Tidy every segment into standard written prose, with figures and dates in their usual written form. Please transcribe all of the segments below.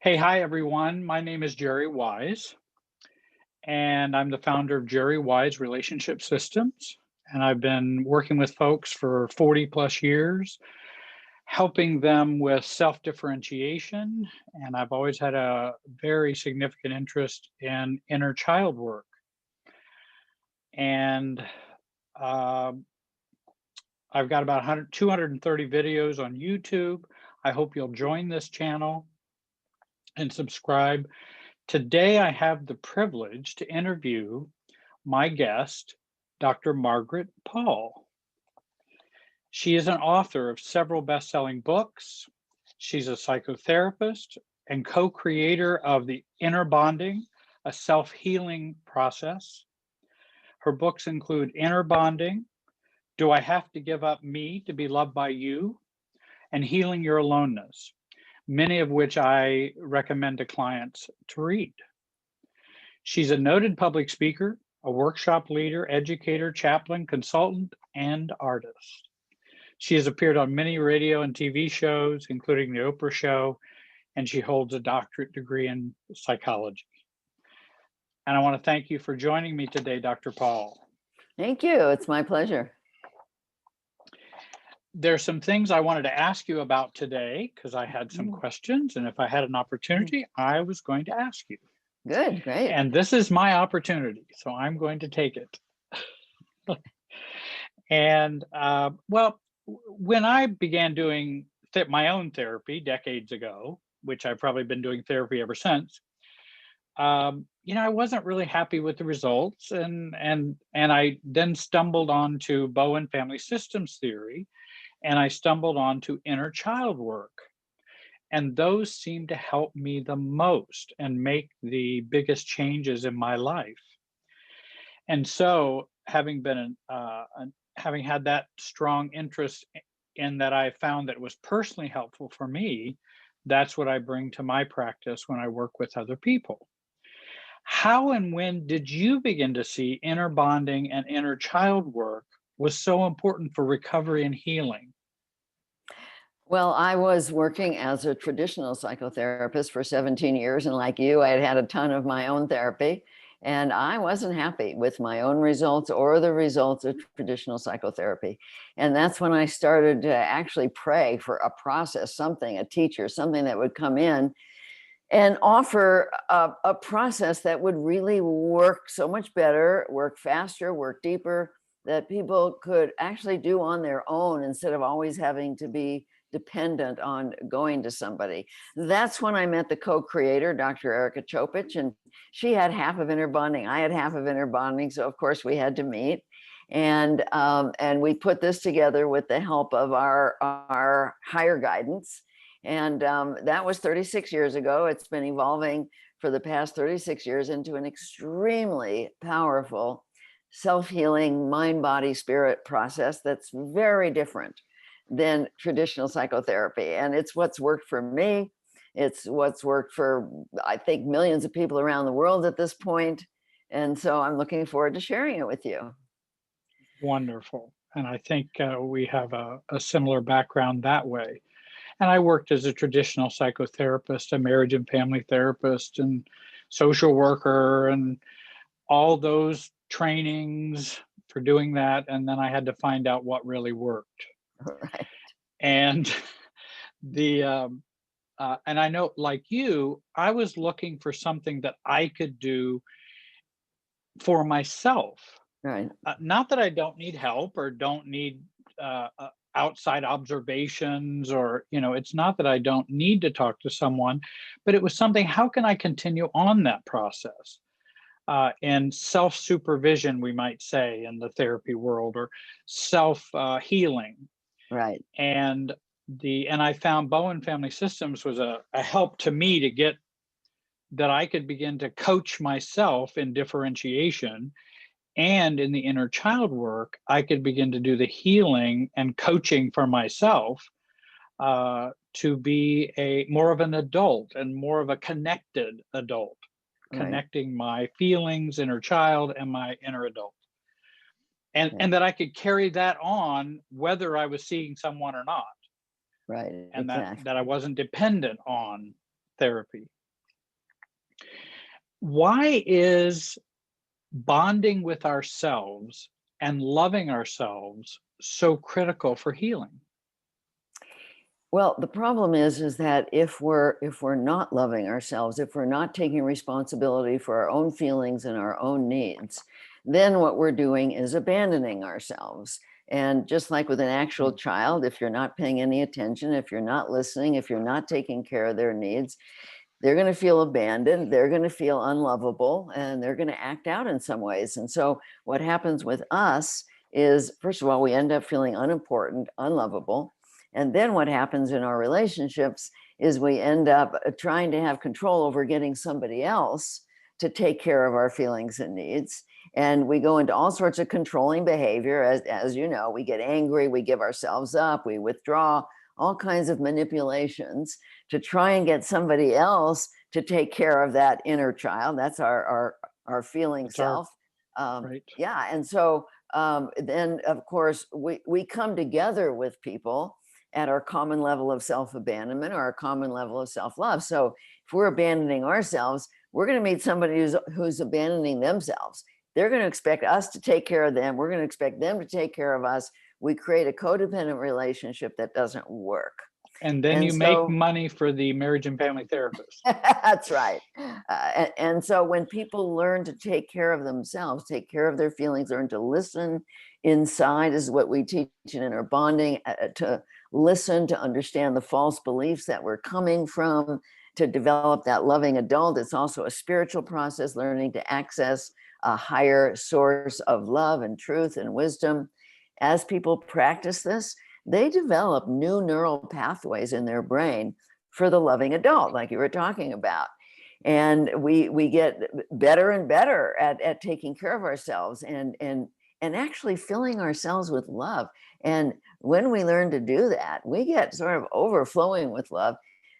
Hey, hi everyone. My name is Jerry Wise, and I'm the founder of Jerry Wise Relationship Systems. And I've been working with folks for 40 plus years, helping them with self differentiation. And I've always had a very significant interest in inner child work. And uh, I've got about 230 videos on YouTube. I hope you'll join this channel and subscribe. Today, I have the privilege to interview my guest, Dr. Margaret Paul. She is an author of several best-selling books. She's a psychotherapist and co-creator of the Inner Bonding, a self-healing process. Her books include Inner Bonding, Do I Have to Give Up Me to Be Loved by You? And Healing Your Aloneness, many of which I recommend to clients to read. She's a noted public speaker, a workshop leader, educator, chaplain, consultant, and artist. She has appeared on many radio and TV shows, including The Oprah Show, and she holds a doctorate degree in psychology. And I want to thank you for joining me today, Dr. Paul. Thank you. It's my pleasure. There's some things I wanted to ask you about today because I had some questions, and if I had an opportunity, I was going to ask you. Good, great. And this is my opportunity, so I'm going to take it. And well, when I began doing my own therapy decades ago, which I've probably been doing therapy ever since, I wasn't really happy with the results, and I then stumbled onto Bowen family systems theory, and I stumbled onto inner child work. And those seem to help me the most and make the biggest changes in my life. And so, having having had that strong interest in that, I found that it was personally helpful for me. That's what I bring to my practice when I work with other people. How and when did you begin to see inner bonding and inner child work was so important for recovery and healing? Well, I was working as a traditional psychotherapist for 17 years. And like you, I had had a ton of my own therapy. And I wasn't happy with my own results or the results of traditional psychotherapy. And that's when I started to actually pray for a process, something, a teacher, something that would come in and offer a process that would really work so much better, work faster, work deeper, that people could actually do on their own instead of always having to be dependent on going to somebody. That's when I met the co-creator, Dr. Erica Chopich, and she had half of inner bonding. I had half of inner bonding. So of course we had to meet. And we put this together with the help of our higher guidance. And that was 36 years ago. It's been evolving for the past 36 years into an extremely powerful self-healing mind, body, spirit process that's very different than traditional psychotherapy. And it's what's worked for me. It's what's worked for, I think, millions of people around the world at this point. And so I'm looking forward to sharing it with you. Wonderful. And I think we have a similar background that way. And I worked as a traditional psychotherapist, a marriage and family therapist, and social worker, and all those trainings for doing that. And then I had to find out what really worked. Right. And and I know, like you, I was looking for something that I could do for myself. Right. Not that I don't need help or don't need outside observations, or, it's not that I don't need to talk to someone, but it was something, how can I continue on that process? And self-supervision, we might say, in the therapy world, or self-healing. Right. And I found Bowen Family Systems was a help to me to get that I could begin to coach myself in differentiation, and in the inner child work, I could begin to do the healing and coaching for myself to be a more of an adult and more of a connected adult, Right. connecting my feelings, inner child, and my inner adult. Right. And that I could carry that on whether I was seeing someone or not. Right. And Exactly. that I wasn't dependent on therapy. Why is bonding with ourselves and loving ourselves so critical for healing? Well, the problem is that if we're not loving ourselves, if we're not taking responsibility for our own feelings and our own needs, then what we're doing is abandoning ourselves. And just like with an actual Mm. child, if you're not paying any attention, if you're not listening, if you're not taking care of their needs, they're going to feel abandoned, they're going to feel unlovable, and they're going to act out in some ways. And so what happens with us is, first of all, we end up feeling unimportant, unlovable. And then what happens in our relationships is we end up trying to have control over getting somebody else to take care of our feelings and needs. And we go into all sorts of controlling behavior. As you know, we get angry, we give ourselves up, we withdraw, all kinds of manipulations to try and get somebody else to take care of that inner child. That's our feeling That's our self. right. Yeah, and so then of course we come together with people at our common level of self-abandonment or our common level of self-love. So if we're abandoning ourselves, we're going to meet somebody who's abandoning themselves. They're going to expect us to take care of them. We're going to expect them to take care of us. We create a codependent relationship that doesn't work. And then And you make so money for the marriage and family therapist. that's right. And so when people learn to take care of themselves, take care of their feelings, learn to listen inside is what we teach in inner bonding, to listen, to understand the false beliefs that we're coming from, to develop that loving adult. It's also a spiritual process, learning to access a higher source of love and truth and wisdom. As people practice this, they develop new neural pathways in their brain for the loving adult, like you were talking about. And we get better and better at taking care of ourselves and actually filling ourselves with love. And when we learn to do that, we get sort of overflowing with love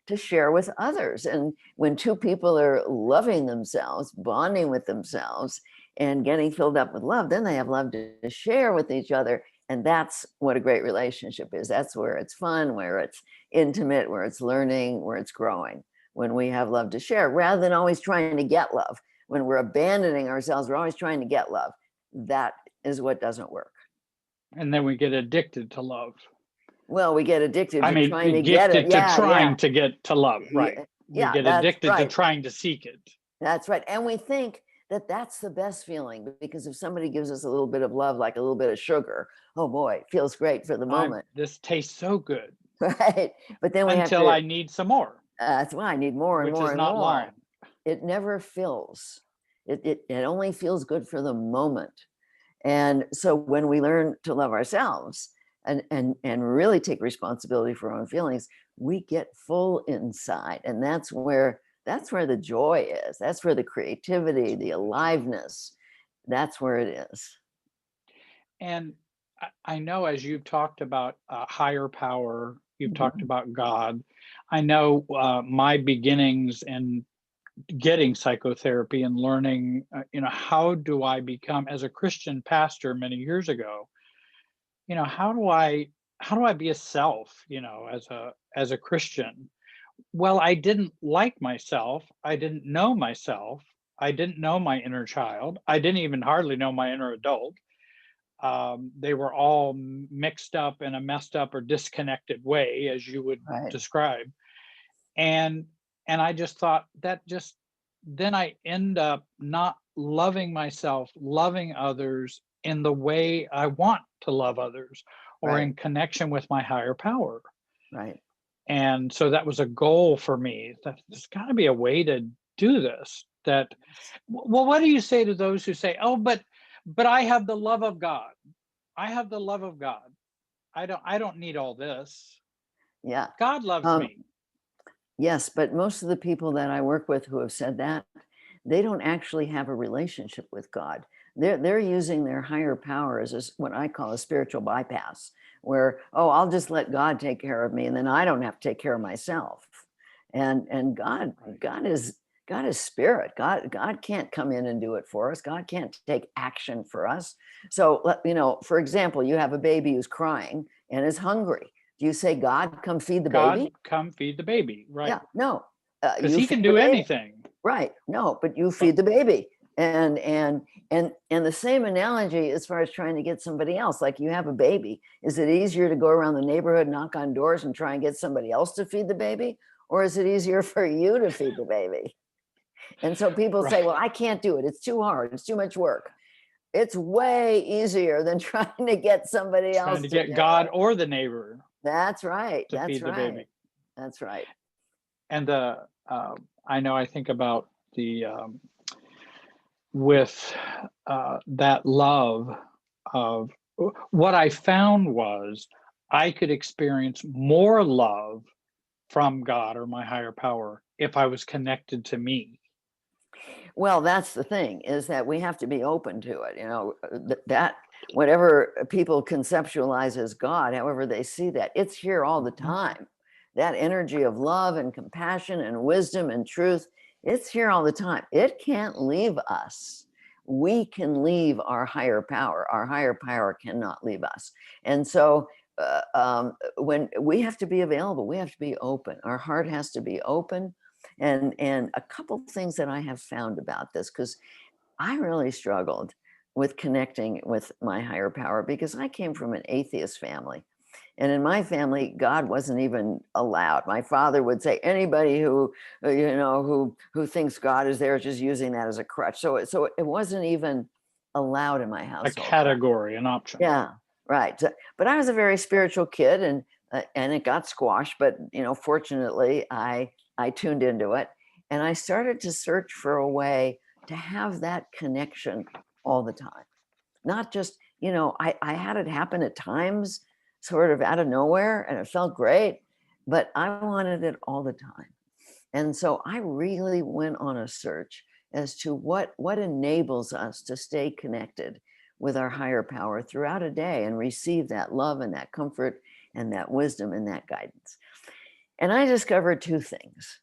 to share with others. And when two people are loving themselves, bonding with themselves, and getting filled up with love, then they have love to share with each other. And that's what a great relationship is. That's where it's fun, where it's intimate, where it's learning, where it's growing. When we have love to share, rather than always trying to get love. When we're abandoning ourselves, we're always trying to get love. That is what doesn't work. And then we get addicted to love. Well, we get addicted I to mean, trying to get it. gifted to Yeah, yeah, trying to get to love, right? yeah, We yeah, get that's addicted to right. trying to seek it. That's right. And we think that that's the best feeling because if somebody gives us a little bit of love, like a little bit of sugar, oh boy, it feels great for the moment, This tastes so good right? But then we have until to, I need some more, that's why I need more and which more is and not more. long. It never fills. It only feels good for the moment. And so when we learn to love ourselves and really take responsibility for our own feelings, we get full inside. And that's where the joy is. That's where the creativity, the aliveness, that's where it is. And I know as you've talked about higher power, you've talked Mhm. about God. I know my beginnings in getting psychotherapy and learning, how do I become, as a Christian pastor many years ago, how do I be a self, as a Christian? Well, I didn't like myself. I didn't know myself. I didn't know my inner child. I didn't even hardly know my inner adult. They were all mixed up in a messed up or disconnected way, as you would Right, describe. And and I just thought that just then I end up not loving myself, loving others in the way I want to love others or right, in connection with my higher power. right. And so that was a goal for me, that there's got to be a way to do this. That, well, what do you say to those who say, "Oh, but I have the love of God. I have the love of God. I don't need all this. Yeah. God loves Um, me." yes, but most of the people that I work with who have said that, they don't actually have a relationship with God. They're using their higher power as what I call a spiritual bypass, where, oh, I'll just let God take care of me, and then I don't have to take care of myself. And God Right. God is spirit. God can't come in and do it for us. God can't take action for us. So for example, you have a baby who's crying and is hungry. Do you say, God, come feed the God, baby? come feed the baby. Yeah, Right. no. Because you he feed can the do baby. anything. Right. No, but you feed the baby. And the same analogy as far as trying to get somebody else, like you have a baby. Is it easier to go around the neighborhood, knock on doors and try and get somebody else to feed the baby? Or is it easier for you to feed the baby? And so people say, well, I can't do it. It's too hard. It's too much work. It's way easier than trying to get somebody Trying else to to get do God it. or the neighbor That's right. to That's feed the right. baby. That's right. And I know I think about the with that love of what I found was I could experience more love from God or my higher power if I was connected to me. Well, that's the thing, is that we have to be open to it. That whatever people conceptualize as God, however they see that, it's here all the time. That energy of love and compassion and wisdom and truth, it's here all the time. It can't leave us. We can leave our higher power. Our higher power cannot leave us. And so when we have to be available, we have to be open. Our heart has to be open. And a couple things that I have found about this, because I really struggled with connecting with my higher power because I came from an atheist family. And in my family, God wasn't even allowed. My father would say, anybody who, who thinks God is there is just using that as a crutch. So it wasn't even allowed in my A household. category, an option. Yeah, right. But I was a very spiritual kid, and it got squashed. But fortunately, I tuned into it, and I started to search for a way to have that connection all the time. Not just I had it happen at times, sort of out of nowhere, and it felt great, but I wanted it all the time. And so I really went on a search as to what enables us to stay connected with our higher power throughout a day and receive that love and that comfort and that wisdom and that guidance. And I discovered two things.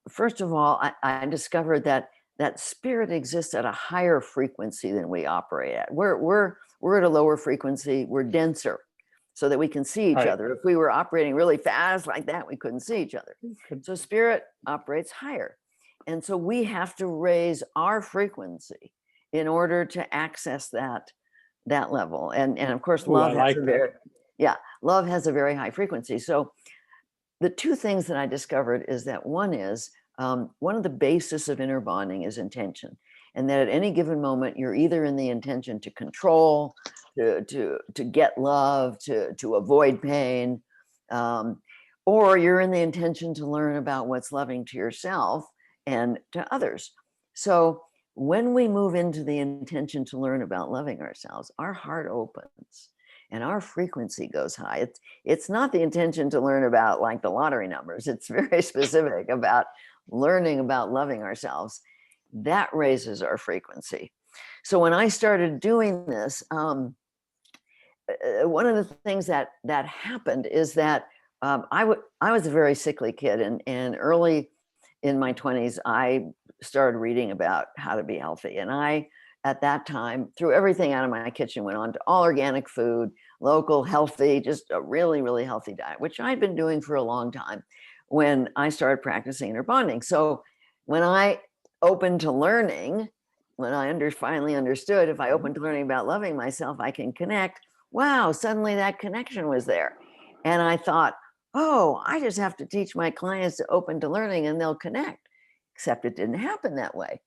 First of all, I discovered that spirit exists at a higher frequency than we operate at. We're at a lower frequency. We're denser, so that we can see each Right. other. If we were operating really fast like that, we couldn't see each other. So spirit operates higher, and so we have to raise our frequency in order to access that level. And of course, Ooh, I love like has a that. very love has a very high frequency. So the two things that I discovered is that one is one of the basis of inner bonding is intention, and that at any given moment you're either in the intention to control, to get love, to avoid pain, or you're in the intention to learn about what's loving to yourself and to others. So when we move into the intention to learn about loving ourselves, our heart opens and our frequency goes high. It's not the intention to learn about like the lottery numbers. It's very specific about learning about loving ourselves. That raises our frequency. So when I started doing this, one of the things that happened is that I was a very sickly kid, and early in my 20s, I started reading about how to be healthy. And I, at that time, threw everything out of my kitchen, went on to all organic food, local, healthy, just a really, really healthy diet, which I'd been doing for a long time when I started practicing inner bonding. So when I opened to learning, when I finally understood, if I open to learning about loving myself, I can connect. Wow, suddenly that connection was there. And I thought, oh, I just have to teach my clients to open to learning and they'll connect. Except it didn't happen that way.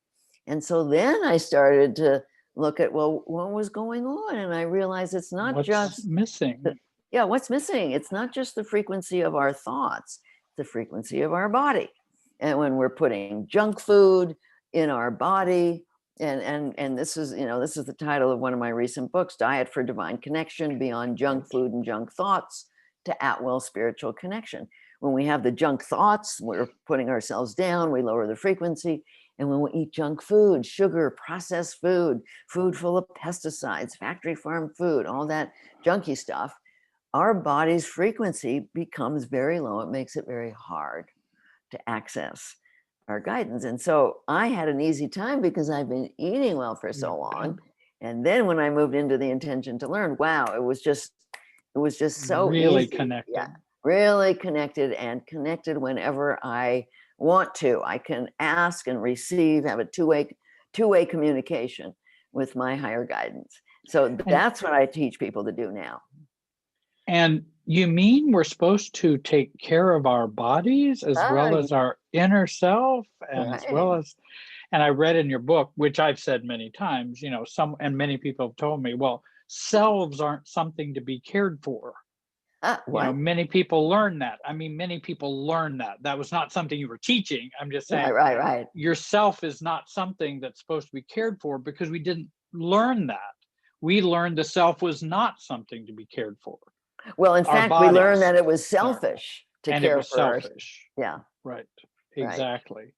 And so then I started to look at, well, what was going on? And I realized it's not What's just missing? what's missing. It's not just the frequency of our thoughts, the frequency of our body. And when we're putting junk food in our body, and this is the title of one of my recent books, Diet for Divine Connection, Beyond Junk Food and Junk Thoughts to At-Will Spiritual Connection. When we have the junk thoughts, we're putting ourselves down, we lower the frequency. And when we eat junk food, sugar, processed food, food full of pesticides, factory farm food, all that junky stuff, our body's frequency becomes very low. It makes it very hard to access our guidance. And so I had an easy time because I've been eating well for so long. And then when I moved into the intention to learn, wow, it was just so Really easy. connected. Yeah, really connected, and connected whenever I want to. I can ask and receive, have a two-way communication with my higher guidance. So that's what I teach people to do now. And you mean we're supposed to take care of our bodies as well as our inner self, and as well as, and I read in your book, which I've said many times, you know, and many people have told me, well, selves aren't something to be cared for. You know, many people learn that. I mean, many people learn that. That was not something you were teaching. I'm just saying, right. Yourself is not something that's supposed to be cared for, because we didn't learn that. We learned the self was not something to be cared for. Well, in fact, we learned that it was selfish to care for selfish. Yeah. Right. Exactly. Right.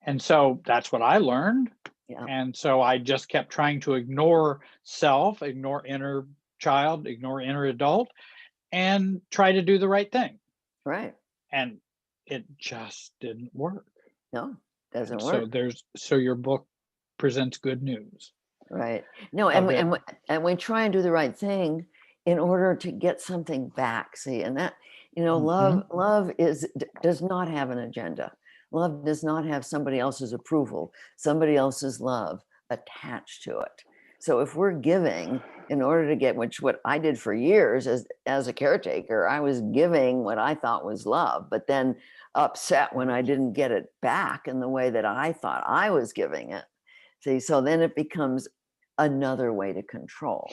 And so that's what I learned. Yeah. And so I just kept trying to ignore self, ignore inner child, ignore inner adult, and try to do the right thing. Right. And it just didn't work. No, doesn't work. So your book presents good news. Right. No, and we try and do the right thing in order to get something back. See, and that, you know, love does not have an agenda. Love does not have somebody else's approval, somebody else's love attached to it. So if we're giving in order to get, what I did for years as a caretaker, I was giving what I thought was love, but then upset when I didn't get it back in the way that I thought I was giving it. See, so then it becomes another way to control.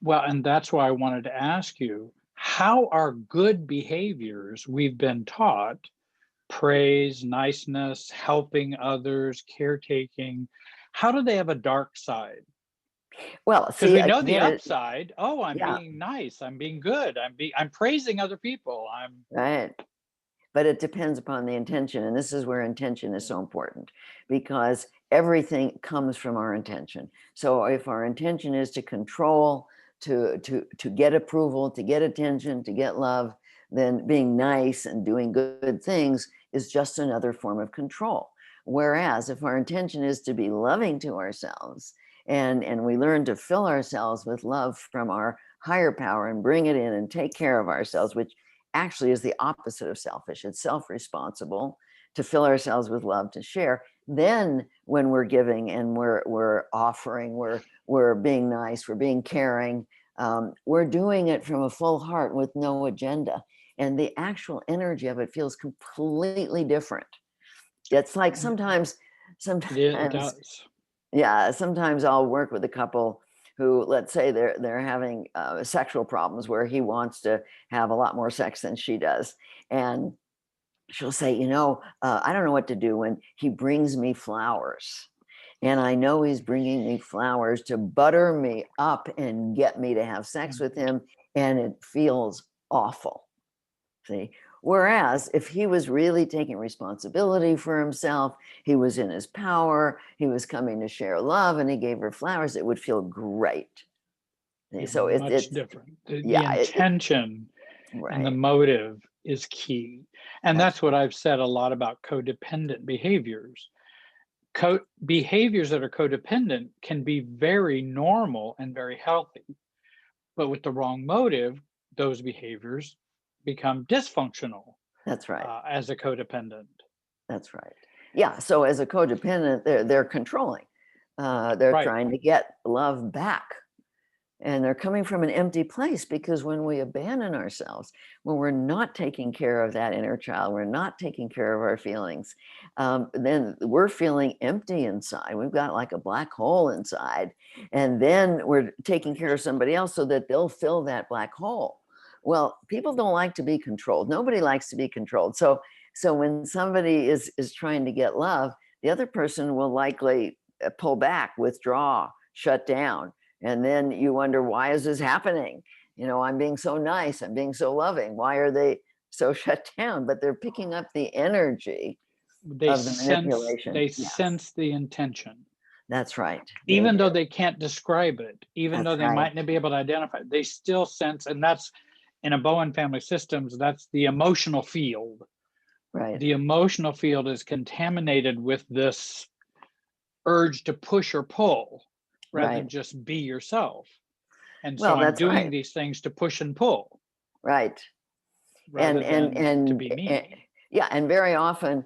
Well, and that's why I wanted to ask you, how are good behaviors we've been taught, praise, niceness, helping others, caretaking, how do they have a dark side? Well, because we know the upside. Oh, I'm being nice, I'm being good, I'm praising other people, right. But it depends upon the intention, and this is where intention is so important, because everything comes from our intention. So if our intention is to control, to get approval, to get attention, to get love, then being nice and doing good things is just another form of control. Whereas if our intention is to be loving to ourselves, and we learn to fill ourselves with love from our higher power and bring it in and take care of ourselves, which actually is the opposite of selfish. It's self-responsible to fill ourselves with love to share. Then when we're giving and we're offering, we're being nice, we're being caring, we're doing it from a full heart with no agenda. And the actual energy of it feels completely different. It's like sometimes it does. Yeah, sometimes I'll work with a couple who, let's say they're having sexual problems where he wants to have a lot more sex than she does. And she'll say, you know, I don't know what to do when he brings me flowers. And I know he's bringing me flowers to butter me up and get me to have sex with him. And it feels awful. See? Whereas if he was really taking responsibility for himself, he was in his power, he was coming to share love, and he gave her flowers, it would feel great. So it's different. The intention and the motive is key. And that's what I've said a lot about codependent behaviors. Behaviors that are codependent can be very normal and very healthy, but with the wrong motive, those behaviors become dysfunctional. That's right. As a codependent. That's right. Yeah. So as a codependent, they're controlling. They're trying to get love back. And they're coming from an empty place, because when we abandon ourselves, when we're not taking care of that inner child, we're not taking care of our feelings, then we're feeling empty inside. We've got like a black hole inside. And then we're taking care of somebody else so that they'll fill that black hole. Well, people don't like to be controlled. Nobody likes to be controlled. So when somebody is trying to get love, the other person will likely pull back, withdraw, shut down. And then you wonder, why is this happening? You know, I'm being so nice, I'm being so loving. Why are they so shut down? But they're picking up the energy of the manipulation. They sense the intention. That's right. Even though they can't describe it, even though they might not be able to identify it, they still sense, and that's in a Bowen family systems, that's the emotional field. Right. The emotional field is contaminated with this urge to push or pull, rather than just be yourself. And so I'm doing these things to push and pull. Right. And to be me. Yeah, and very often,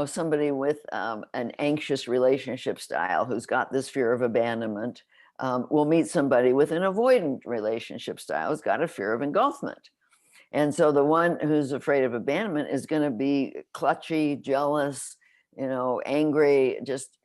somebody with an anxious relationship style who's got this fear of abandonment will meet somebody with an avoidant relationship style who's got a fear of engulfment. And so the one who's afraid of abandonment is going to be clutchy, jealous, angry, just,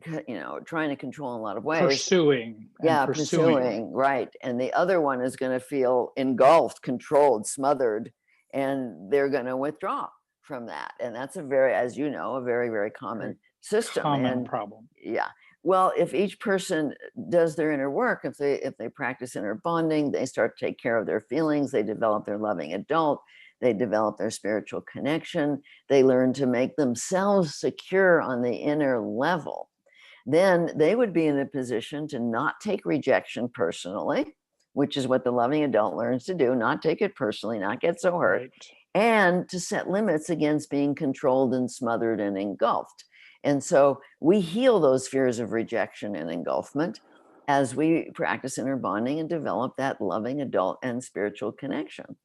trying to control in a lot of ways. Pursuing and Yeah, pursuing. pursuing, right. And the other one is going to feel engulfed, controlled, smothered, and they're going to withdraw from that. And that's a very, as you know, a very, very common system. Common And problem. yeah. Well, if each person does their inner work, if they practice inner bonding, they start to take care of their feelings, they develop their loving adult, they develop their spiritual connection, they learn to make themselves secure on the inner level, then they would be in a position to not take rejection personally, which is what the loving adult learns to do, not take it personally, not get so hurt, Right. and to set limits against being controlled and smothered and engulfed. And so we heal those fears of rejection and engulfment as we practice inner bonding and develop that loving adult and spiritual connection.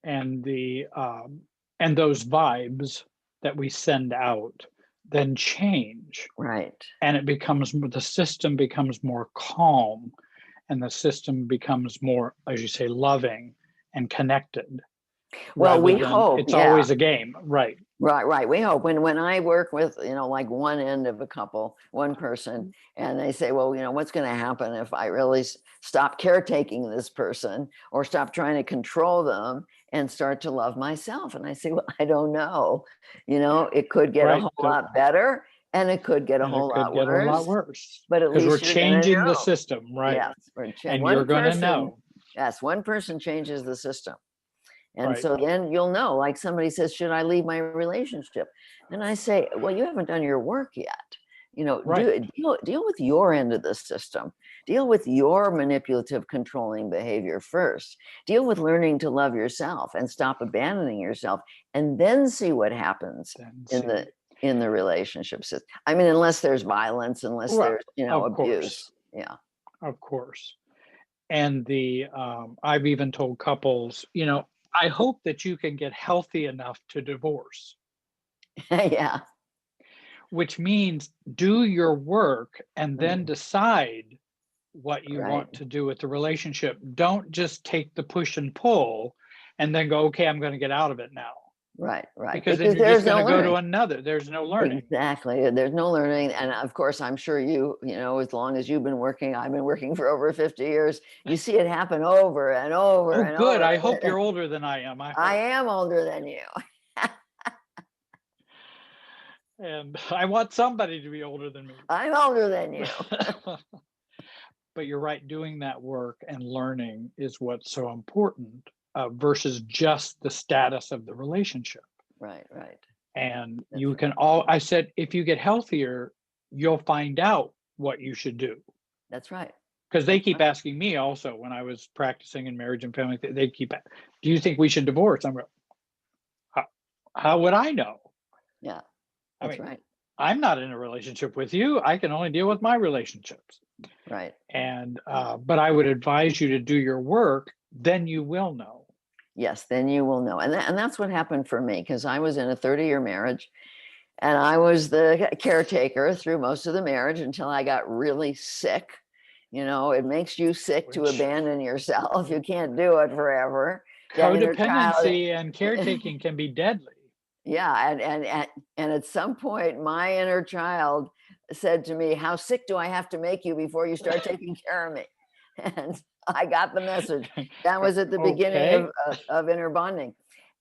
And and those vibes that we send out then change, Right. and the system becomes more calm, and the system becomes more, as you say, loving and connected. Well, we Rather than hope, it's yeah. always a game, right? Right. We hope when I work with, like one end of a couple, one person, and they say, well, what's going to happen if I really stop caretaking this person or stop trying to control them and start to love myself? And I say, well, I don't know. It could get a Right. whole lot better and it could get a And it whole could lot get a lot worse, worse but at because we're least you're going to changing the know. system, right? Yes. And One you're going to person, know. yes, one person changes the system. And Right. so then you'll know, like somebody says, should I leave my relationship? And I say, well, you haven't done your work yet. Right. Deal with your end of the system. Deal with your manipulative, controlling behavior first. Deal with learning to love yourself and stop abandoning yourself, and then see what happens in the relationships. I mean, unless there's violence, unless Well, there's of abuse. course. Yeah. Of course. And I've even told couples, I hope that you can get healthy enough to divorce, Yeah. which means do your work and then Mhm. decide what you Right. want to do with the relationship. Don't just take the push and pull and then go, okay, I'm going to get out of it now. Right. Because then Because you're just there's going no to go to learning. another. There's no learning. Exactly. There's no learning. And of course, I'm sure as long as you've been working, I've been working for over 50 years, you see it happen over and over Oh, and good. over. I hope you're older than I am. I I hope. am older than you. And I want somebody to be older than me. I'm older than you. But you're right, doing that work and learning is what's so important versus just the status of the relationship. Right. And That's you right. can I said, if you get healthier, you'll find out what you should do. That's right. Because they keep asking me also when I was practicing in marriage and family, they keep, do you think we should divorce? I'm like, how would I know? Yeah. I That's mean, right. I'm not in a relationship with you. I can only deal with my relationships. Right. And but I would advise you to do your work, then you will know. Yes. Then you will know. And that's what happened for me, because I was in a 30-year marriage and I was the caretaker through most of the marriage until I got really sick. It makes you sick to Which abandon yourself. You can't do it forever. That inner child. codependency and caretaking can be deadly. Yeah, and at some point, my inner child said to me, "How sick do I have to make you before you start taking care of me?" And I got the message. That was at the beginning Okay. of inner bonding.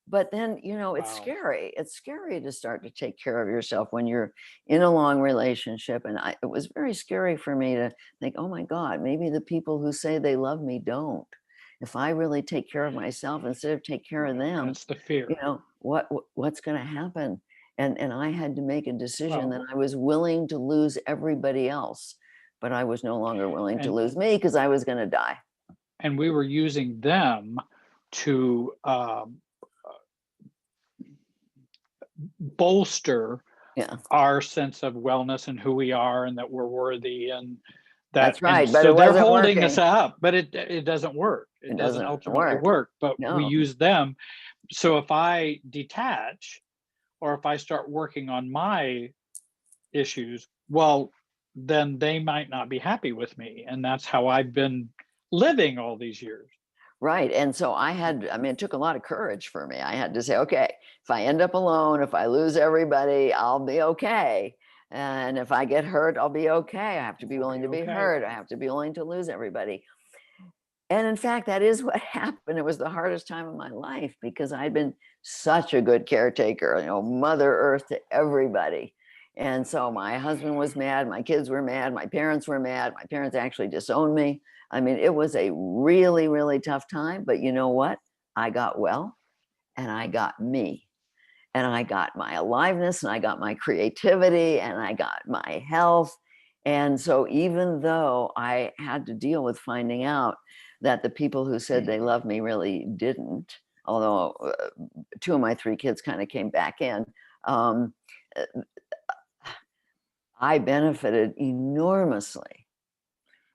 But then, it's Wow. scary. It's scary to start to take care of yourself when you're in a long relationship. And it was very scary for me to think, oh my God, maybe the people who say they love me don't. If I really take care of myself instead of take care of Right. them, That's the fear. what's going to happen? And I had to make a decision that Well, I was willing to lose everybody else, but I was no longer willing to and lose me because I was going to die. we were using them to bolster Yeah, our sense of wellness and who we are and that we're worthy and that, that's and right. But so it they're wasn't holding us working. up, but it doesn't work. It It doesn't doesn't ultimately work. work, but we No. use them So if I detach, or if I start working on my issues, well, then they might not be happy with me. And that's how I've been living all these years. Right. And so I mean, it took a lot of courage for me. I had to say, okay, if I end up alone, if I lose everybody, I'll be okay. And if I get hurt, I'll be okay. I have to be willing to be Okay. hurt. I have to be willing to lose everybody. And in fact, that is what happened. It was the hardest time of my life because I'd been such a good caretaker, Mother Earth to everybody. And so my husband was mad, my kids were mad, my parents were mad. My parents actually disowned me. I mean, it was a really, really tough time. But you know what? I got well, and I got me, and I got my aliveness, and I got my creativity, and I got my health. And so even though I had to deal with finding out that the people who said they loved me really didn't, although two of my three kids kind of came back in, um, I benefited enormously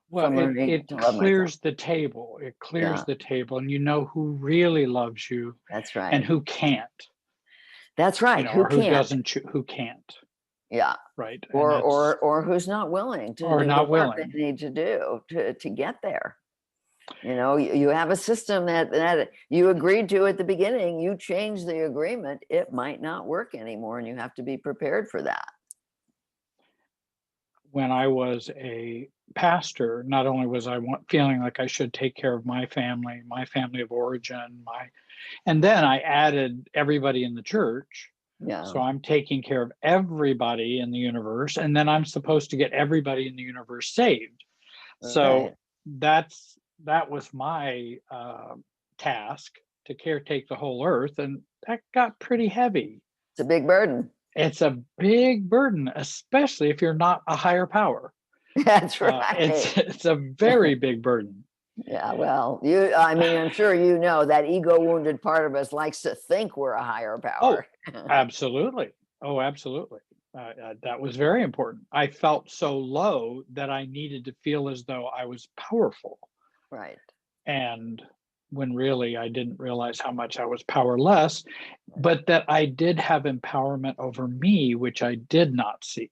Well, from it learning it to love myself. clears the table. It clears Yeah, the table, and you know who really loves you that's and right. who can't, That's right. Who or who can't? doesn't who can't, Yeah. right? And Or that's, or who's not willing to or do the not work they willing. need to do to get there. You have a system that you agreed to at the beginning. You change the agreement, it might not work anymore, and you have to be prepared for that. When I was a pastor, not only was I feeling like I should take care of my family of origin, and then I added everybody in the church. Yeah. So I'm taking care of everybody in the universe, and then I'm supposed to get everybody in the universe saved. Right. So that was my task, to caretake the whole earth, and that got pretty heavy. It's a big burden. It's a big burden, especially if you're not a higher power. That's It's right. it's a very big burden. Yeah, well, I mean, I'm sure that ego wounded part of us likes to think we're a higher Oh, power. absolutely. Oh, absolutely. That was very important. I felt so low that I needed to feel as though I was powerful. Right. And when really I didn't realize how much I was powerless, but that I did have empowerment over me, which I did not see.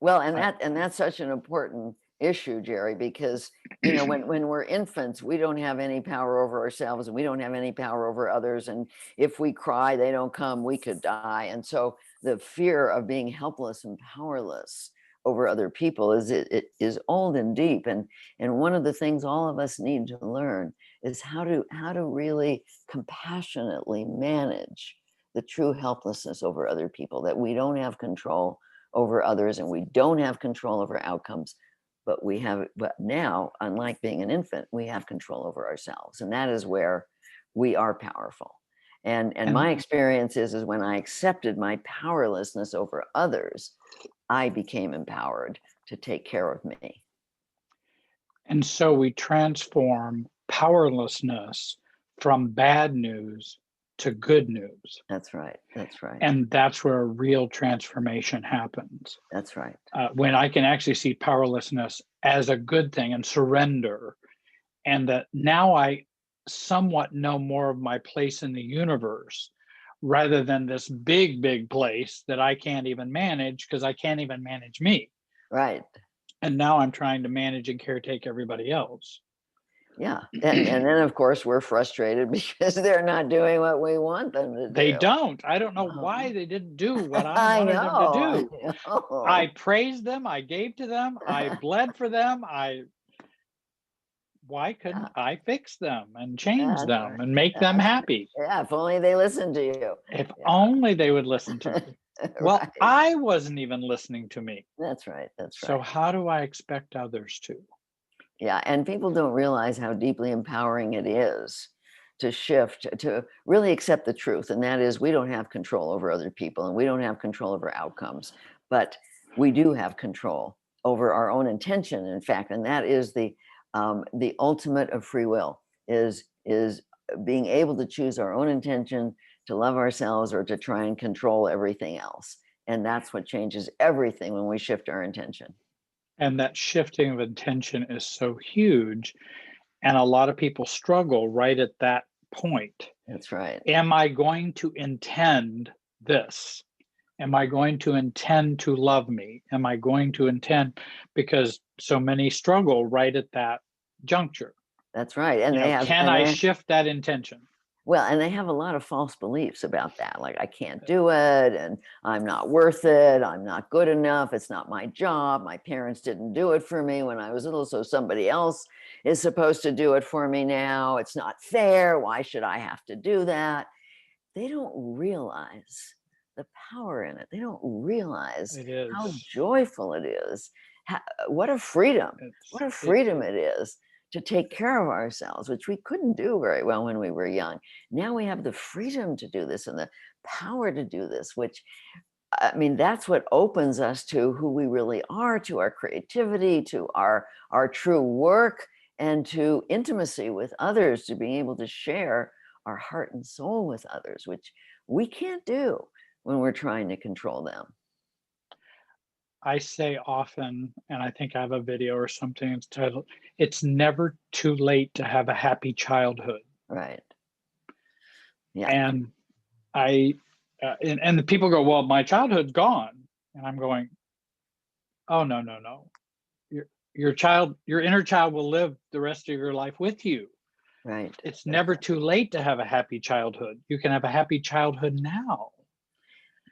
Well, I, and that's such an important issue, Jerry, because when we're infants, we don't have any power over ourselves, and we don't have any power over others. And if we cry, they don't come, we could die. And so the fear of being helpless and powerless over other people it is old and deep. And one of the things all of us need to learn is how to really compassionately manage the true helplessness over other people, that we don't have control over others, and we don't have control over outcomes, but now, unlike being an infant, we have control over ourselves, and that is where we are powerful. And and my experience is when I accepted my powerlessness over others, I became empowered to take care of me. and so we transform powerlessness from bad news to good news. That's right. That's right. And that's where a real transformation happens. That's right. When I can actually see powerlessness as a good thing and surrender, and that now I somewhat know more of my place in the universe, rather than this big, big place that I can't even manage because I can't even manage me. Right. And now I'm trying to manage and caretake everybody else. Yeah. And then of course we're frustrated because they're not doing what we want them to They do. don't. I don't know why Um, they didn't do what I I wanted them to know. do. I I know. praised them, I gave to them, I bled for them. Why Yeah, couldn't I fix them and change that's them right. and make them That's happy? yeah, if only they listened to you. If Yeah. only they would listen to me. Well, Right. I wasn't even listening to me. That's right. That's So right. how do I expect others to? Yeah. And people don't realize how deeply empowering it is to shift, to really accept the truth. And that is, we don't have control over other people, and we don't have control over outcomes, but we do have control over our own intention, in fact. And that is the ultimate of free will, is being able to choose our own intention to love ourselves or to try and control everything else. And that's what changes everything when we shift our intention. And that shifting of intention is so huge. And a lot of people struggle right at that point. That's right. Am I going to intend this? Am I going to intend to love me? Am I going to intend? Because so many struggle right at that juncture. That's right. And You they know, have, can I shift that intention? well, and they have a lot of false beliefs about that. Like, I can't do it, and I'm not worth it. I'm not good enough. It's not my job. My parents didn't do it for me when I was little, so somebody else is supposed to do it for me now. It's not fair. Why should I have to do that? They don't realize the power in it. They don't realize It is. how joyful it is. What a freedom. What a freedom it is to take care of ourselves, which we couldn't do very well when we were young. Now we have the freedom to do this and the power to do this, which, I mean, that's what opens us to who we really are, to our creativity, to our true work, and to intimacy with others, to being able to share our heart and soul with others, which we can't do when we're trying to control them. I say often, and I think I have a video or something, it's titled, "It's never too late to have a happy childhood." Right. Yeah. And and the people go, "Well, my childhood's gone." And I'm going, "Oh, no, no, no. Your inner child will live the rest of your life with you. Right. It's never too late to have a happy childhood. You can have a happy childhood now."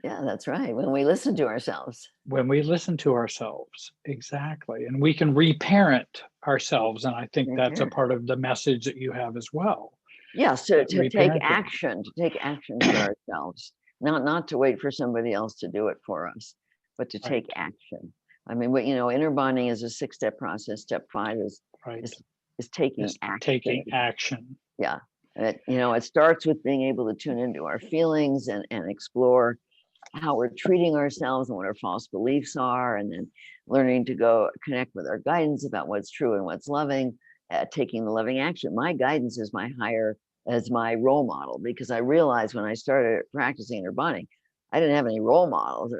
Yeah, that's right. When we listen to ourselves. When we listen to ourselves, exactly. And we can reparent ourselves. And I think that's a Reparent. part of the message that you have as well. Yes, to take Reparenting. action, for ourselves, not to wait for somebody else to do it for us, but to take Right, action. I mean, what, you know, inner bonding is a 6-step process. Step 5 right. is taking It's action. taking action. Yeah. And you know, it starts with being able to tune into our feelings and explore how we're treating ourselves and what our false beliefs are, and then learning to go connect with our guidance about what's true and what's loving, taking the loving action. My guidance is as my role model, because I realized when I started practicing inner bonding, I didn't have any role models.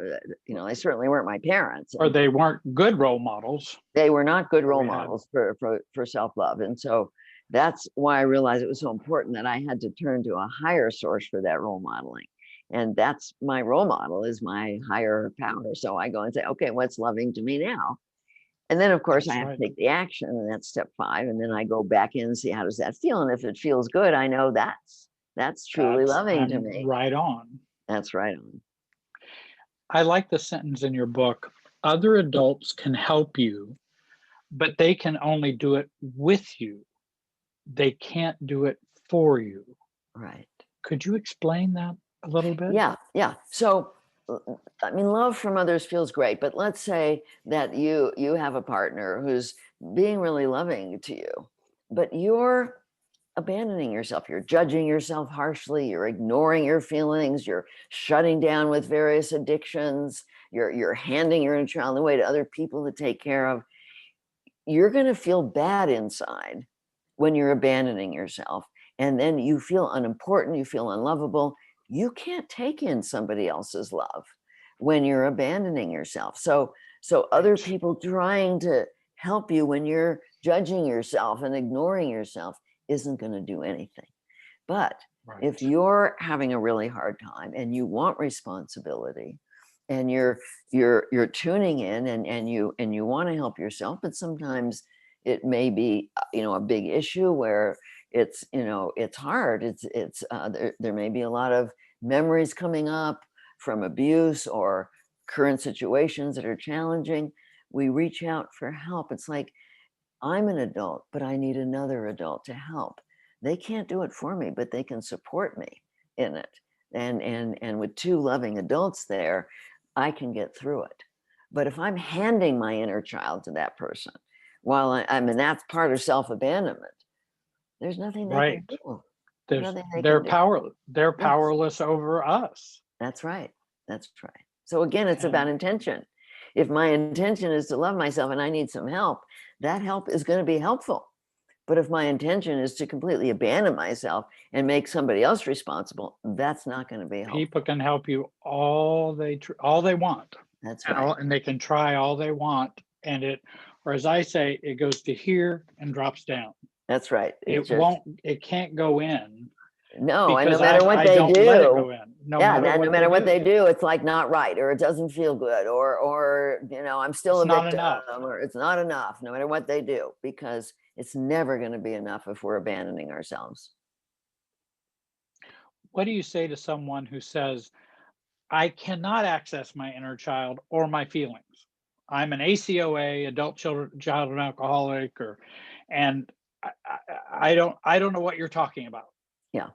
You know, they certainly weren't my parents. Or they weren't good role models. They were not good role We had. models for self-love. And so that's why I realized it was so important that I had to turn to a higher source for that role modeling. And that's my role model, is my higher power. So I go and say, okay, what's loving to me now? And then, of course, I That's have right. to take the action, and that's step 5. And then I go back in and see, how does that feel? And if it feels good, I know that's truly loving to I'm me. right on. That's right on. I like the sentence in your book, "Other adults can help you, but they can only do it with you. They can't do it for you." Right. Could you explain that a little bit? Yeah, yeah. So, I mean, love from others feels great, but let's say that you have a partner who's being really loving to you, but you're abandoning yourself. You're judging yourself harshly. You're ignoring your feelings. You're shutting down with various addictions. You're handing your inner child away to other people to take care of. You're going to feel bad inside when you're abandoning yourself, and then you feel unimportant. You feel unlovable. You can't take in somebody else's love when you're abandoning yourself. So other people trying to help you when you're judging yourself and ignoring yourself isn't going to do anything. But if Right. you're having a really hard time and you want responsibility, and you're tuning in, and you want to help yourself, but sometimes it may be, you know, a big issue where it's, you know, it's hard. There may be a lot of memories coming up from abuse or current situations that are challenging. We reach out for help. It's like, I'm an adult, but I need another adult to help. They can't do it for me, but they can support me in it. And with 2 loving adults there, I can get through it. But if I'm handing my inner child to that person, while I mean, that's part of self-abandonment, there's nothing they can Right. do. There's nothing they They're can do. they're Yes, powerless over us. that's right. That's right. So again, it's about And intention. If my intention is to love myself and I need some help, that help is going to be helpful. But if my intention is to completely abandon myself and make somebody else responsible, that's not going to be people helpful. can help you all they want. That's And right. they can try all they want. And or as I say, it goes to here and drops down. That's right. It's It just, won't, it can't go in. No, and no because matter what I they don't let it do, go in, no yeah, matter and no what they matter what do. they do, it's like not right, or it doesn't feel good, or I'm still It's a not victim, enough. or it's not enough, no matter what they do, because it's never going to be enough if we're abandoning ourselves. What do you say to someone who says, I cannot access my inner child or my feelings? I'm an ACOA, adult child and alcoholic, and I don't know what you're talking about. Yeah.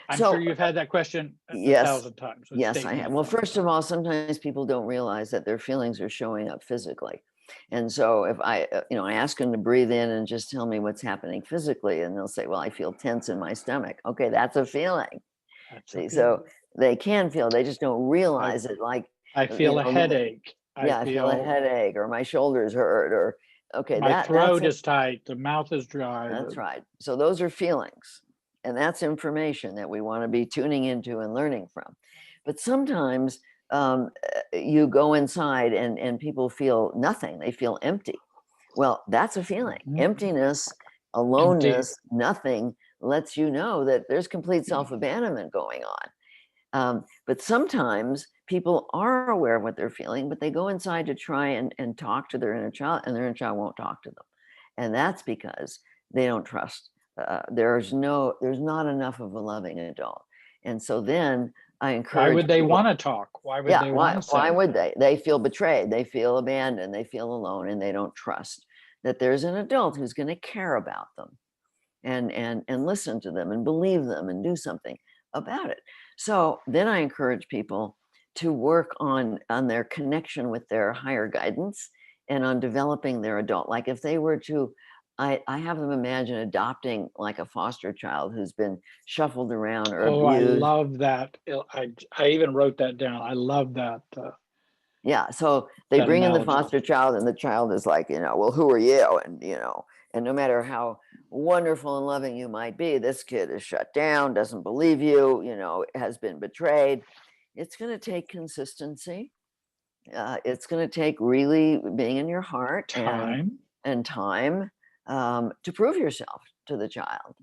I'm sure So you've had that question a yes, thousand times, a yes, I statement have. a Well, thousand first of times. all, sometimes people don't realize that their feelings are showing up physically. And so if I ask them to breathe in and just tell me what's happening physically, and they'll say, well, I feel tense in my stomach. Okay, that's a feeling. That's a See, feeling. so they can feel, they just don't I realize it. Like, I feel a headache. I yeah, I feel a feel headache, or my shoulders hurt, or okay, my that's throat is tight, the mouth is dry. that's right. So those are feelings, and that's information that we want to be tuning into and learning from. But sometimes you go inside and people feel nothing, they feel empty. Well, that's a feeling. Mhm. Emptiness, Empty. aloneness, nothing lets you know that there's complete self-abandonment going on. But sometimes people are aware of what they're feeling, but they go inside to try and talk to their inner child, and their inner child won't talk to them. And that's because they don't trust. There's not enough of a loving adult. And so then I Why encourage would they people, want to talk? Why would yeah, they want why to why say? would they? They feel betrayed, they feel abandoned, they feel alone, and they don't trust that there's an adult who's going to care about them and listen to them and believe them and do something about it. So then I encourage people to work on their connection with their higher guidance and on developing their adult. Like if they were to, I have them imagine adopting like a foster child who's been shuffled around or Oh, I abused. love that. I even wrote that down. I love that Yeah, so they that bring in the analogy. foster child, and the child is like, well, who are you? And no matter how wonderful and loving you might be, this kid is shut down, doesn't believe you, has been betrayed. It's going to take consistency. It's going to take really being in your heart Time and time to prove yourself to the child,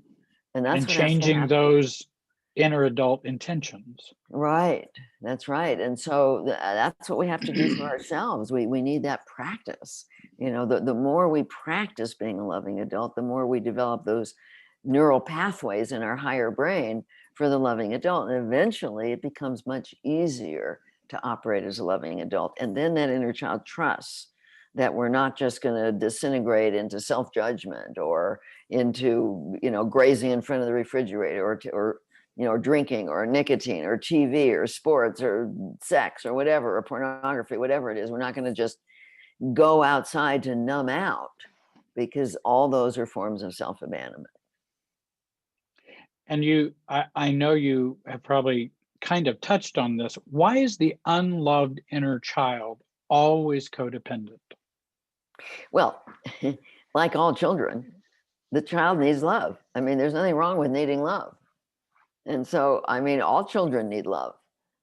and that's and what has to changing happen. those inner adult intentions. Right. That's right. And so that's what we have to do for ourselves. We need that practice. The more we practice being a loving adult, the more we develop those neural pathways in our higher brain for the loving adult. And eventually it becomes much easier to operate as a loving adult. And then that inner child trusts that we're not just going to disintegrate into self-judgment or into, grazing in front of the refrigerator or drinking or nicotine or TV or sports or sex or whatever, or pornography, whatever it is. We're not going to just go outside to numb out, because all those are forms of self-abandonment. And I know you have probably kind of touched on this. Why is the unloved inner child always codependent? Well, like all children, the child needs love. I mean, there's nothing wrong with needing love. And so, I mean, all children need love.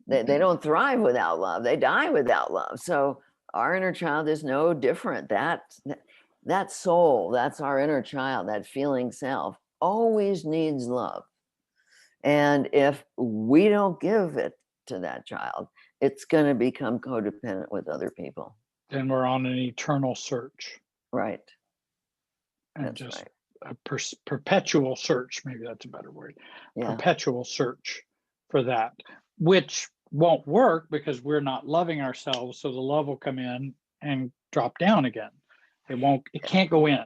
They don't thrive without love. They die without love. So our inner child is no different. That soul, that's our inner child, that feeling self, always needs love. And if we don't give it to that child, it's going to become codependent with other people. Then we're on an eternal search Right. and That's just right. a perpetual search. Maybe that's a better word. Yeah. Perpetual search for that, which won't work because we're not loving ourselves. So the love will come in and drop down again. It can't go in.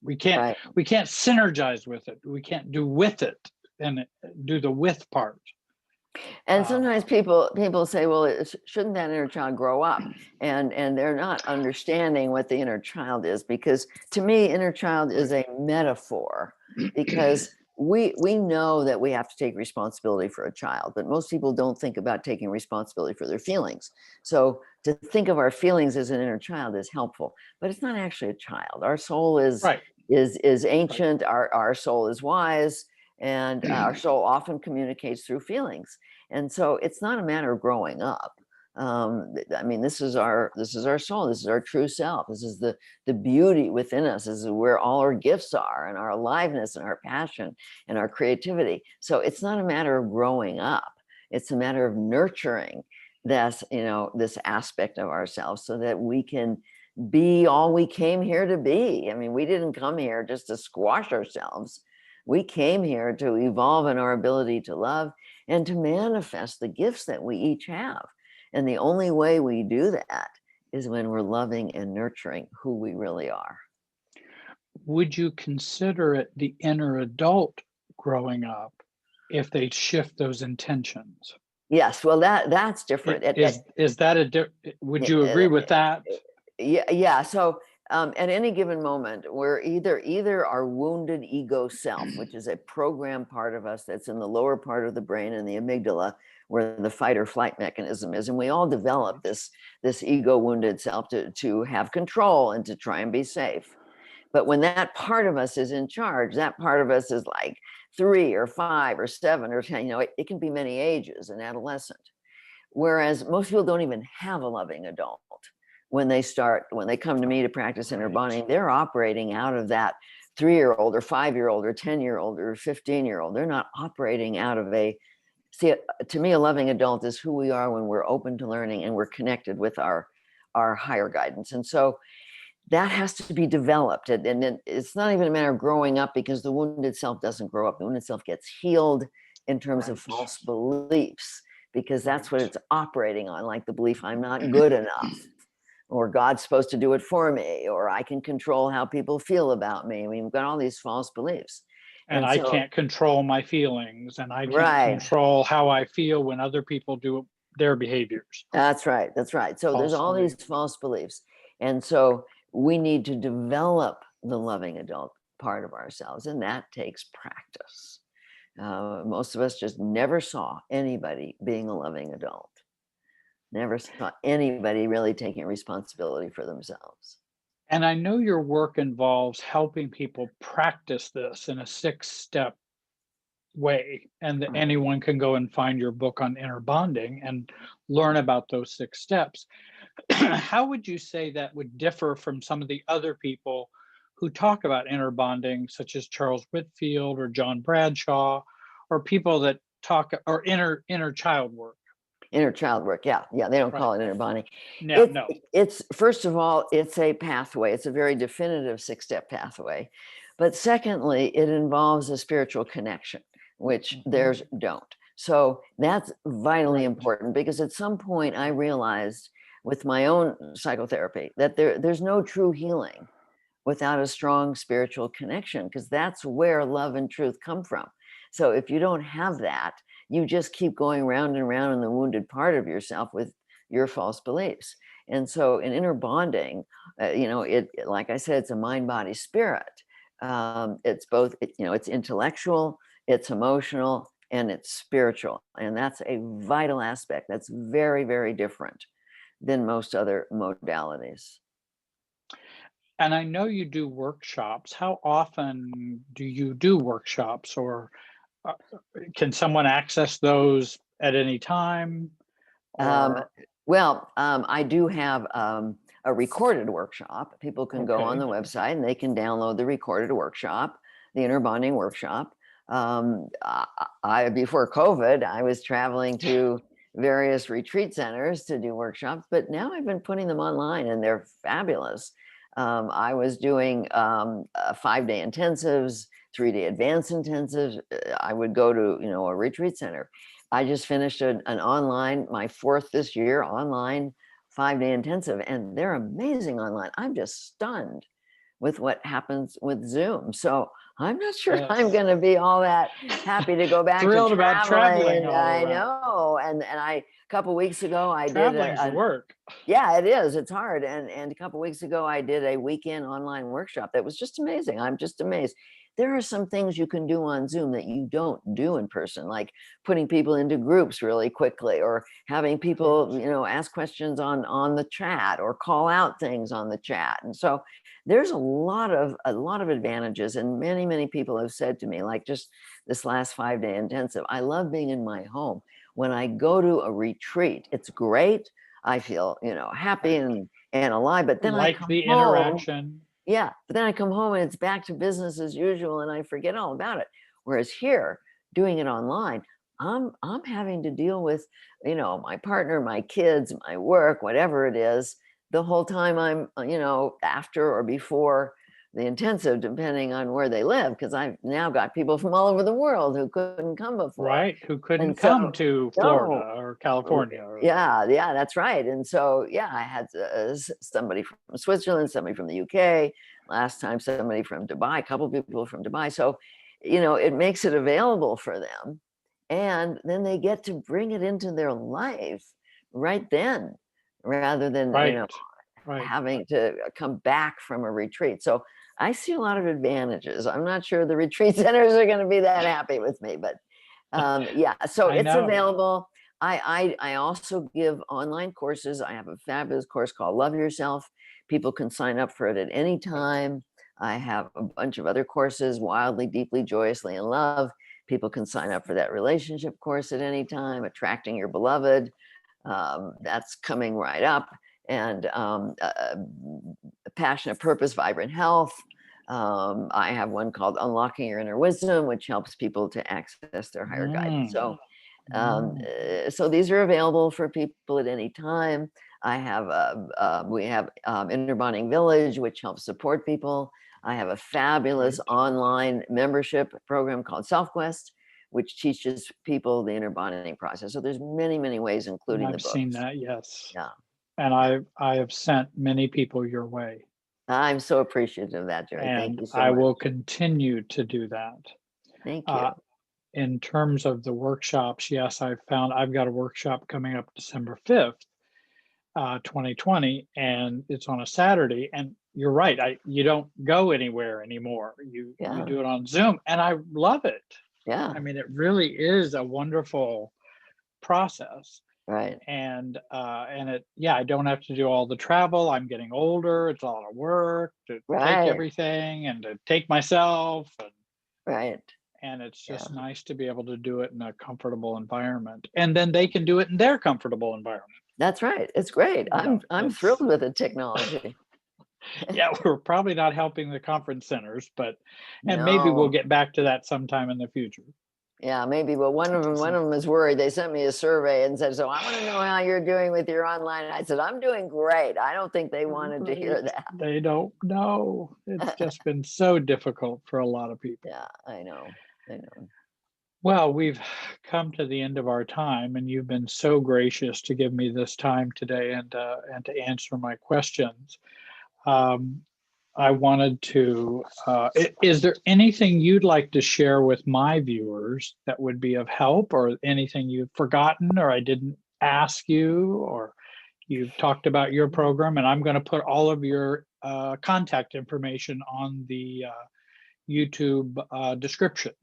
We can't, Right. we can't synergize with it. We can't do with it and do the with part. And sometimes people say, well, shouldn't that inner child grow up? And they're not understanding what the inner child is, because to me, inner child is a metaphor, because we know that we have to take responsibility for a child, but most people don't think about taking responsibility for their feelings. So to think of our feelings as an inner child is helpful, but it's not actually a child. Our soul Right. is ancient. Our soul is wise, and our soul often communicates through feelings. And so it's not a matter of growing up. I mean, this is our soul. This is our true self. This is the beauty within us. This is where all our gifts are, and our aliveness, and our passion, and our creativity. So it's not a matter of growing up. It's a matter of nurturing this, this aspect of ourselves, so that we can be all we came here to be. I mean, we didn't come here just to squash ourselves. We came here to evolve in our ability to love and to manifest the gifts that we each have. And the only way we do that is when we're loving and nurturing who we really are. Would you consider it the inner adult growing up if they shift those intentions? Yes, well, that's different. Is that would you agree with that? Yeah. So at any given moment, we're either our wounded ego self, which is a programmed part of us that's in the lower part of the brain and the amygdala, where the fight or flight mechanism is, and we all develop this ego wounded self to have control and to try and be safe. But when that part of us is in charge, that part of us is like 3 or 5 or 7 or 10, it can be many ages, an adolescent. Whereas most people don't even have a loving adult. When they come to me to practice inner bonding, they're operating out of that 3-year-old or 5-year-old or 10-year-old or 15-year-old. They're not operating out of to me, a loving adult is who we are when we're open to learning and we're connected with our higher guidance. And so that has to be developed. And it's not even a matter of growing up, because the wounded self doesn't grow up. The wounded self gets healed in terms of false beliefs, because that's what it's operating on, like the belief I'm not good enough, or God's supposed to do it for me, or I can control how people feel about me. I mean, we've got all these false beliefs. And I can't control my feelings, and I can't Right. control how I feel when other people do their behaviors. That's right. So there's all these false beliefs. And so we need to develop the loving adult part of ourselves, and that takes practice. Most of us just never saw anybody being a loving adult, never saw anybody really taking responsibility for themselves. And I know your work involves helping people practice this in a 6-step way, and that anyone can go and find your book on inner bonding and learn about those 6 steps. How would you say that would differ from some of the other people who talk about inner bonding, such as Charles Whitfield or John Bradshaw, or people that talk, or inner child work? Inner child work, yeah, they don't call it inner bonding. No. It's first of all, it's a pathway. It's a very definitive 6-step pathway. But secondly, it involves a spiritual connection, which theirs don't. So that's vitally important, because at some point I realized with my own psychotherapy that there's no true healing without a strong spiritual connection, because that's where love and truth come from. So if you don't have that, you just keep going round and round in the wounded part of yourself with your false beliefs. And so in inner bonding, like I said, it's a mind, body, spirit. It's both, it's intellectual, it's emotional, and it's spiritual. And that's a vital aspect. That's very, very different than most other modalities. And I know you do workshops. How often do you do workshops, or can someone access those at any time? I do have a recorded workshop. People can go on the website and they can download the recorded workshop, the inner bonding workshop. Before COVID, I was traveling to various retreat centers to do workshops, but now I've been putting them online and they're fabulous. I was doing 5-day intensives, 3-day advanced intensives. I would go to, a retreat center. I just finished my 4th this year, online 5-day intensive, and they're amazing online. I'm just stunned with what happens with Zoom. So I'm not sure I'm going to be all that happy to go back thrilled to about traveling. I know. And a couple of weeks ago, I Traveling's did work. Yeah, it is. It's hard. And a couple of weeks ago, I did a weekend online workshop that was just amazing. I'm just amazed. There are some things you can do on Zoom that you don't do in person, like putting people into groups really quickly, or having people, ask questions on the chat, or call out things on the chat. And so there's a lot of advantages. And many, many people have said to me, like just this last 5-day intensive, I love being in my home. When I go to a retreat, it's great. I feel, happy and alive. But then I Like come the home. interaction. Yeah, but then I come home and it's back to business as usual and I forget all about it. Whereas here, doing it online, I'm having to deal with, my partner, my kids, my work, whatever it is, the whole time I'm, after or before the intensive, depending on where they live, because I've now got people from all over the world who couldn't come before. Right, who couldn't And so, come to no, Florida or California. Or, yeah, that's right. And so, yeah, I had somebody from Switzerland, somebody from the UK, last time somebody from Dubai, a couple people from Dubai. So, it makes it available for them. And then they get to bring it into their life right then, rather than, right, right. having to come back from a retreat. So I see a lot of advantages. I'm not sure the retreat centers are going to be that happy with me, but yeah, so I it's know. available. I also give online courses. I have a fabulous course called Love Yourself. People can sign up for it at any time. I have a bunch of other courses, Wildly, Deeply, Joyously in Love. People can sign up for that relationship course at any time, Attracting Your Beloved. That's coming right up. And Passionate Purpose, Vibrant Health. I have one called Unlocking Your Inner Wisdom, which helps people to access their higher guidance. So so these are available for people at any time. We have Inner Bonding Village, which helps support people. I have a fabulous online membership program called SelfQuest, which teaches people the inner bonding process. So there's many, many ways, including the I've books. seen that, yes. Yeah. And I have sent many people your way. I'm so appreciative of that, Jerry. Thank And you so I much. will continue to do that. Thank you. In terms of the workshops, yes, I've got a workshop coming up December 5th, 2020, and it's on a Saturday. And you're right, you don't go anywhere anymore. You do it on Zoom, and I love it. Yeah. I mean, it really is a wonderful process. Right. And I don't have to do all the travel. I'm getting older. It's a lot of work to take everything and to take myself. Right. And it's just nice to be able to do it in a comfortable environment. And then they can do it in their comfortable environment. That's right. It's great. I'm thrilled with the technology. Yeah, we're probably not helping the conference centers, and maybe we'll get back to that sometime in the future. Yeah, maybe. Well, one of them is worried. They sent me a survey and said, "So I want to know how you're doing with your online." I said, "I'm doing great." I don't think they wanted to hear that. They don't know. It's just been so difficult for a lot of people. Yeah, I know. Well, we've come to the end of our time, and you've been so gracious to give me this time today and to answer my questions. I wanted to, is there anything you'd like to share with my viewers that would be of help, or anything you've forgotten or I didn't ask you, or you've talked about your program? And I'm going to put all of your contact information on the YouTube description.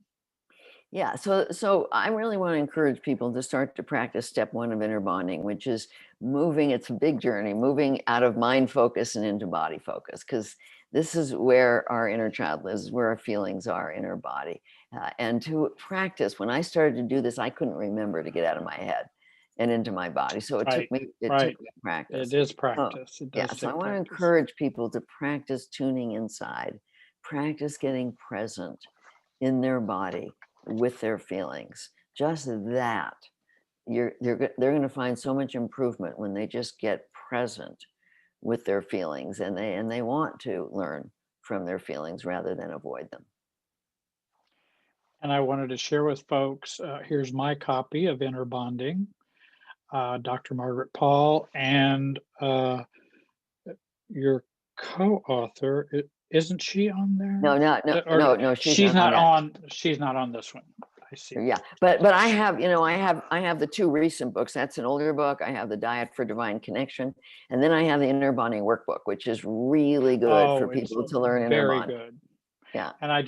Yeah, so I really want to encourage people to start to practice step 1 of inner bonding, which is moving. It's a big journey, moving out of mind focus and into body focus, because this is where our inner child lives, where our feelings are in our body. And to practice, when I started to do this, I couldn't remember to get out of my head and into my body. So it took me practice. It is practice. It does so I take want to practice. encourage people to practice tuning inside, practice getting present in their body with their feelings. Just that, they're going to find so much improvement when they just get present with their feelings, and they want to learn from their feelings rather than avoid them. And I wanted to share with folks, here's my copy of Inner Bonding, Dr. Margaret Paul, and your co-author, isn't she on there? No, she's not on. She's not on this one. I see. Yeah, but I have, I have the 2 recent books. That's an older book. I have the Diet for Divine Connection, and then I have the Inner Bonding Workbook, which is really good for people to learn inner bonding. Very good. Yeah. And I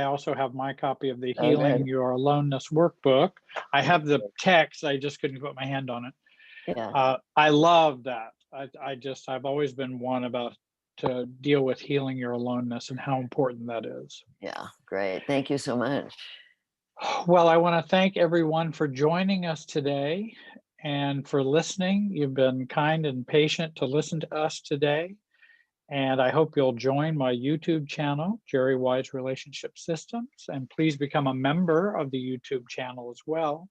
also have my copy of the Healing Your Aloneness Workbook. I have the text. I just couldn't put my hand on it. Yeah. I love that. I've always been one about to deal with healing your aloneness and how important that is. Yeah, great. Thank you so much. Well, I want to thank everyone for joining us today. and for listening. You've been kind and patient to listen to us today. And I hope you'll join my YouTube channel, Jerry Wise Relationship Systems, and please become a member of the YouTube channel as well.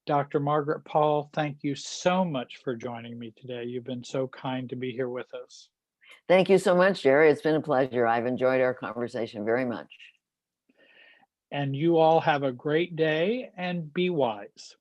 Dr. Margaret Paul, thank you so much for joining me today. You've been so kind to be here with us. Thank you so much, Jerry. It's been a pleasure. I've enjoyed our conversation very much. And you all have a great day and be wise.